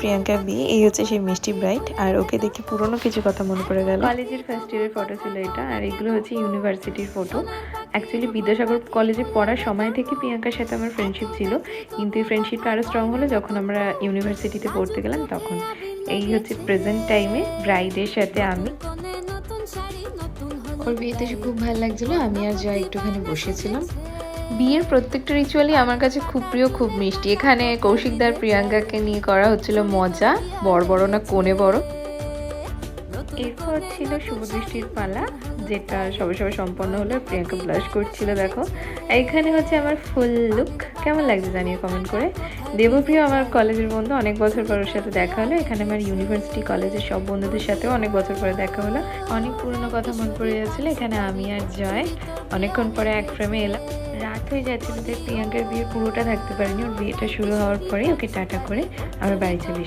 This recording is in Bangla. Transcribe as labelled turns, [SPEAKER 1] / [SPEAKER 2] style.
[SPEAKER 1] প্রিয়াঙ্কার বিয়ে। এই হচ্ছে সেই মিষ্টি ব্রাইড, আর ওকে দেখে পুরনো কিছু কথা মনে পড়ে গেল। কলেজের ফার্স্ট ইয়ারের ফটো ছিল এটা, আর এগুলো হচ্ছে ইউনিভার্সিটির ফটো। অ্যাকচুয়ালি বিদ্যাসাগর কলেজে পড়ার সময় থেকে প্রিয়াঙ্কার সাথে আমার ফ্রেন্ডশিপ ছিল, কিন্তু এই ফ্রেন্ডশিপটা আরও স্ট্রং হলো যখন আমরা ইউনিভার্সিটিতে পড়তে গেলাম তখন। এই হচ্ছে প্রেজেন্ট টাইমে ব্রাইডের সাথে আমি। ওর বিয়েতে খুব ভালো লাগছিল, আমি আর জয় একটুখানি বসেছিলাম। বিয়ের প্রত্যেকটা রিচুয়ালই আমার কাছে খুব প্রিয়, খুব মিষ্টি। এখানে কৌশিকদার প্রিয়াঙ্কাকে নিয়ে করা হচ্ছিল মজা, বড় বড় না কোণে বড়। এরপর ছিল শুভদৃষ্টির পালা, যেটা সবে সবে সম্পন্ন হলো। প্রিয়াঙ্কা ব্লাশ করছিল দেখো। এখানে হচ্ছে আমার ফুল লুক। কেমন লাগছে জানিয়ে কমেন্ট করে। দেবপ্রিয় আমার কলেজের বন্ধু, অনেক বছর পর ওর সাথে দেখা হলো। এখানে আমার ইউনিভার্সিটি কলেজের সব বন্ধুদের সাথেও অনেক বছর পরে দেখা হলো। অনেক পুরনো কথা মনে পড়ে যাচ্ছিলো। এখানে আমি আর জয় অনেকক্ষণ পরে এক ফ্রেমে এলাম। রাত হয়ে যাচ্ছিল তাই প্রিয়াঙ্কার বিয়ে পুরোটা থাকতে পারিনি। ওর বিয়েটা শুরু হওয়ার পরে ওকে টাটা করে আমরা বাড়ি চলে এসেছি।